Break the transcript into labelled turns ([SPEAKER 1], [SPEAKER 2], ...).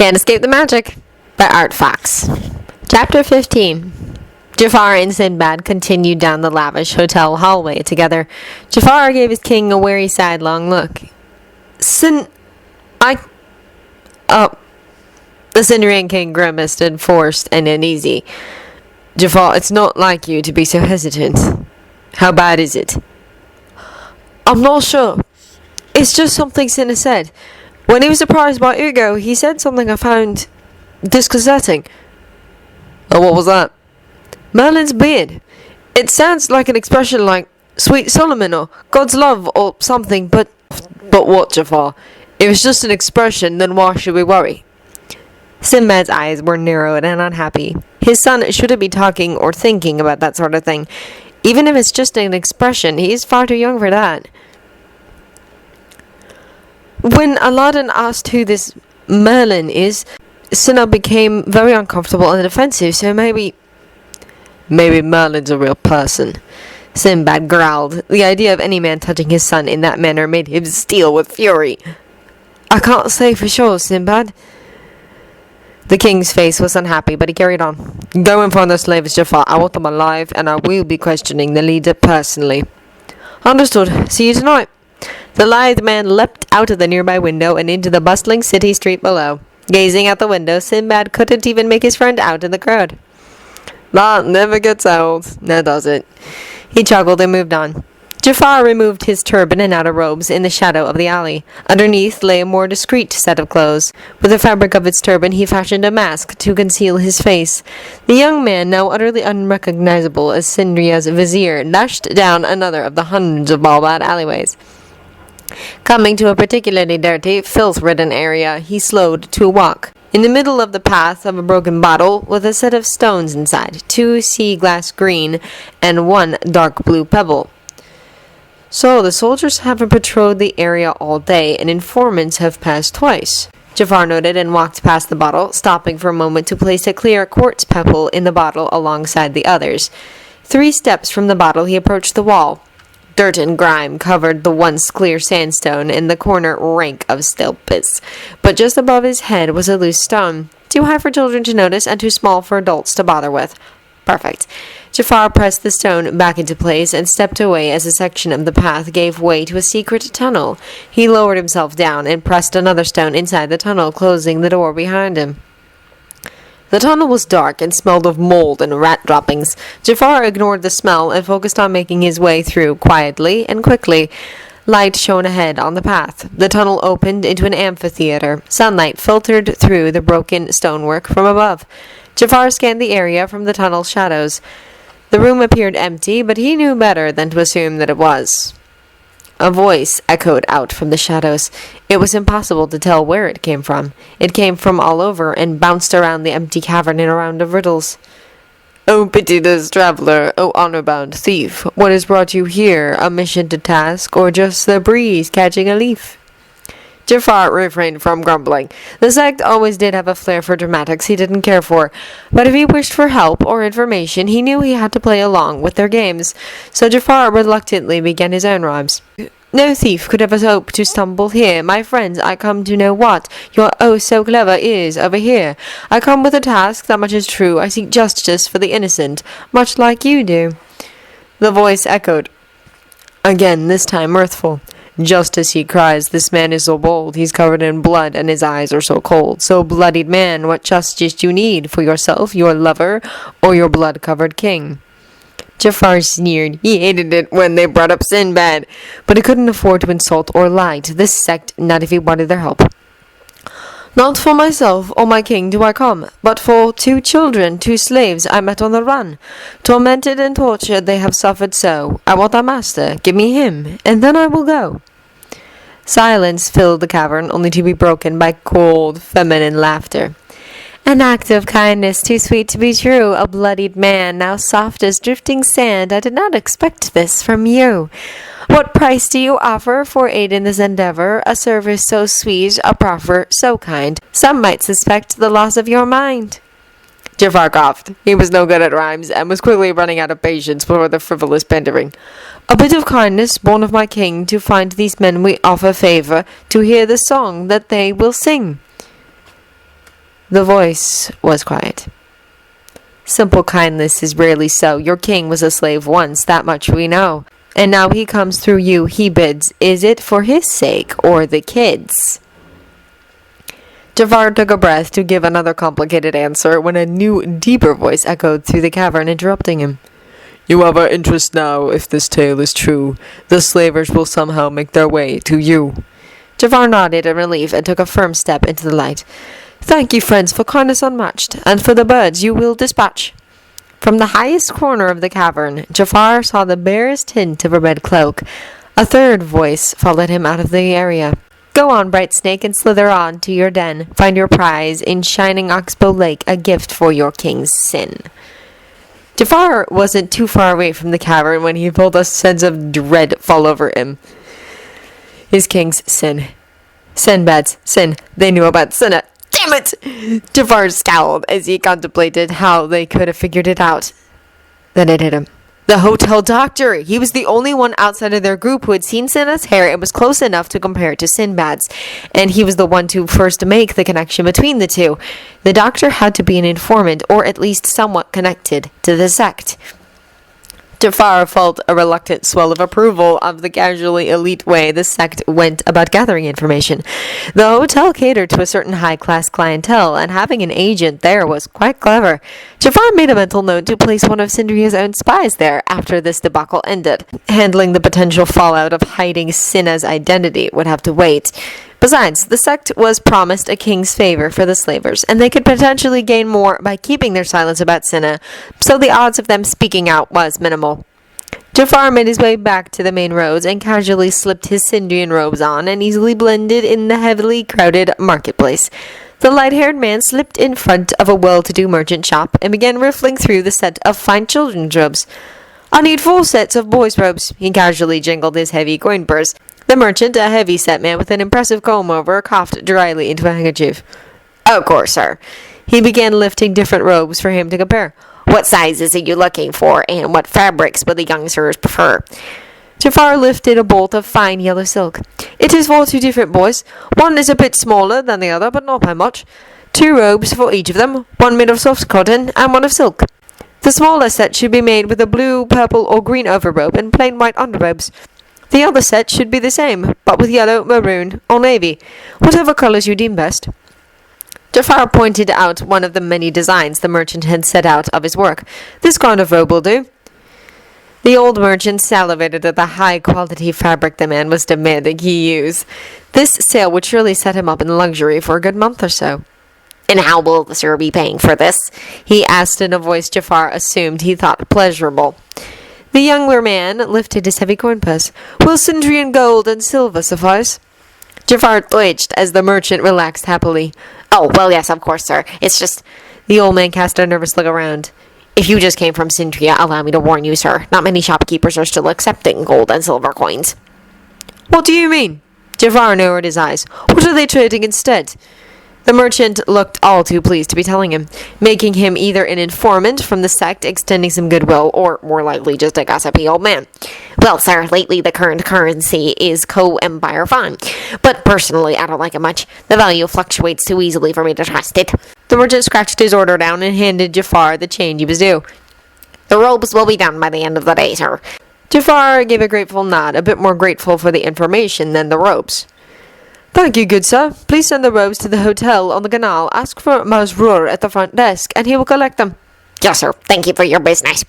[SPEAKER 1] Can't Escape the Magic by Art Fox. Chapter 15. Jafar and Sinbad continued down the lavish hotel hallway together. Jafar gave his king a wary sidelong look. The Cinderan king grimaced and forced and uneasy. Jafar, it's not like you to be so hesitant. How bad is it? I'm not sure. It's just something Cinna said. When he was surprised by Ugo, he said something I found disconcerting. Oh, what was that? Merlin's beard. It sounds like an expression like Sweet Solomon or God's love or something, but what, Jafar? If it's just an expression, then why should we worry? Sinbad's eyes were narrowed and unhappy. His son shouldn't be talking or thinking about that sort of thing. Even if it's just an expression, he is far too young for that. When Aladdin asked who this Merlin is, Cinna became very uncomfortable and defensive, so maybe Merlin's a real person. Sinbad growled. The idea of any man touching his son in that manner made him steel with fury. I can't say for sure, Sinbad. The king's face was unhappy, but he carried on. Go and find the slaves, Jafar. I want them alive, and I will be questioning the leader personally. Understood. See you tonight. The lithe man leapt out of the nearby window and into the bustling city street below. Gazing out the window, Sinbad couldn't even make his friend out in the crowd. That never gets old, now does it? He chuckled and moved on. Jafar removed his turban and outer robes in the shadow of the alley. Underneath lay a more discreet set of clothes. With the fabric of its turban, he fashioned a mask to conceal his face. The young man, now utterly unrecognizable as Sindria's vizier, dashed down another of the hundreds of ball-bad alleyways. Coming to a particularly dirty, filth-ridden area, he slowed to a walk. In the middle of the path of a broken bottle, with a set of stones inside, 2 sea glass green, and 1 dark blue pebble. So, the soldiers haven't patrolled the area all day, and informants have passed twice. Jafar noted and walked past the bottle, stopping for a moment to place a clear quartz pebble in the bottle alongside the others. 3 steps from the bottle, he approached the wall. Dirt and grime covered the once clear sandstone, in the corner rank of still pits. But just above his head was a loose stone, too high for children to notice and too small for adults to bother with. Perfect. Jafar pressed the stone back into place and stepped away as a section of the path gave way to a secret tunnel. He lowered himself down and pressed another stone inside the tunnel, closing the door behind him. The tunnel was dark and smelled of mold and rat droppings. Jafar ignored the smell and focused on making his way through quietly and quickly. Light shone ahead on the path. The tunnel opened into an amphitheater. Sunlight filtered through the broken stonework from above. Jafar scanned the area from the tunnel's shadows. The room appeared empty, but he knew better than to assume that it was. A voice echoed out from the shadows. It was impossible to tell where it came from. It came from all over and bounced around the empty cavern in a round of riddles. O pitiless traveler, O honor-bound thief, what has brought you here? A mission to task, or just the breeze catching a leaf? Jafar refrained from grumbling. The sect always did have a flair for dramatics he didn't care for, but if he wished for help or information, he knew he had to play along with their games, so Jafar reluctantly began his own rhymes. No thief could ever hope to stumble here. My friends, I come to know what your oh-so-clever is over here. I come with a task, that much is true. I seek justice for the innocent, much like you do. The voice echoed. Again, this time mirthful. Justice, he cries, this man is so bold, he's covered in blood, and his eyes are so cold. So bloodied man, what justice you need for yourself, your lover, or your blood-covered king? Jafar sneered. He hated it when they brought up Sinbad, but he couldn't afford to insult or lie to this sect, not if he wanted their help. Not for myself or my king do I come, but for 2 children, 2 slaves I met on the run. Tormented and tortured they have suffered so. I want our master, give me him, and then I will go. Silence filled the cavern, only to be broken by cold, feminine laughter. An act of kindness too sweet to be true, a bloodied man, now soft as drifting sand. I did not expect this from you. What price do you offer for aid in this endeavor? A service so sweet, a proffer so kind. Some might suspect the loss of your mind. Jafar coughed. He was no good at rhymes, and was quickly running out of patience before the frivolous pandering. A bit of kindness, born of my king, to find these men we offer favor, to hear the song that they will sing. The voice was quiet. Simple kindness is rarely so. Your king was a slave once, that much we know. And now he comes through you, he bids. Is it for his sake or the kids? Jafar took a breath to give another complicated answer when a new, deeper voice echoed through the cavern, interrupting him. You have our interest now, if this tale is true. The slavers will somehow make their way to you. Jafar nodded in relief and took a firm step into the light. Thank you, friends, for kindness unmatched, and for the birds you will dispatch. From the highest corner of the cavern, Jafar saw the barest hint of a red cloak. A third voice followed him out of the area. Go on, bright snake, and slither on to your den. Find your prize in shining Oxbow Lake, a gift for your king's sin. Jafar wasn't too far away from the cavern when he felt a sense of dread fall over him. His king's sin. Sinbad's sin. They knew about Sinna. Damn it! Jafar scowled as he contemplated how they could have figured it out. Then it hit him. The hotel doctor! He was the only one outside of their group who had seen Sinna's hair and was close enough to compare it to Sinbad's. And he was the one to first make the connection between the two. The doctor had to be an informant, or at least somewhat connected to the sect. Jafar felt a reluctant swell of approval of the casually elite way the sect went about gathering information. The hotel catered to a certain high-class clientele, and having an agent there was quite clever. Jafar made a mental note to place one of Sindria's own spies there after this debacle ended. Handling the potential fallout of hiding Sinna's identity would have to wait. Besides, the sect was promised a king's favor for the slavers, and they could potentially gain more by keeping their silence about Sinna, so the odds of them speaking out was minimal. Jafar made his way back to the main roads and casually slipped his Sindrian robes on and easily blended in the heavily crowded marketplace. The light-haired man slipped in front of a well-to-do merchant shop and began riffling through the set of fine children's robes. I need 4 sets of boys' robes. He casually jingled his heavy coin purse. The merchant, a heavy-set man with an impressive comb-over, coughed dryly into a handkerchief. Of course, sir. He began lifting different robes for him to compare. What sizes are you looking for, and what fabrics would the young sirs prefer? Jafar lifted a bolt of fine yellow silk. It is for 2 different boys. One is a bit smaller than the other, but not by much. 2 robes for each of them, one made of soft cotton and one of silk. The smaller set should be made with a blue, purple, or green overrobe and plain white underrobes. The other set should be the same, but with yellow, maroon, or navy, whatever colors you deem best. Jafar pointed out one of the many designs the merchant had set out of his work. This kind of robe will do. The old merchant salivated at the high-quality fabric the man was demanding he use. This sale would surely set him up in luxury for a good month or so. And how will the sir be paying for this? He asked in a voice Jafar assumed he thought pleasurable. The younger man lifted his heavy coin purse. Will Sindrian gold and silver suffice? Jafar twitched as the merchant relaxed happily. Oh, well, yes, of course, sir. It's just... The old man cast a nervous look around. If you just came from Sindria, allow me to warn you, sir. Not many shopkeepers are still accepting gold and silver coins. What do you mean? Jafar narrowed his eyes. What are they trading instead? The merchant looked all too pleased to be telling him, making him either an informant from the sect extending some goodwill, or more likely just a gossipy old man. Well, sir, lately the current currency is co-empire fine, but personally I don't like it much. The value fluctuates too easily for me to trust it. The merchant scratched his order down and handed Jafar the change he was due. The robes will be done by the end of the day, sir. Jafar gave a grateful nod, a bit more grateful for the information than the robes. Thank you, good sir. Please send the robes to the hotel on the canal. Ask for Masrur at the front desk, and he will collect them. Yes, sir. Thank you for your business.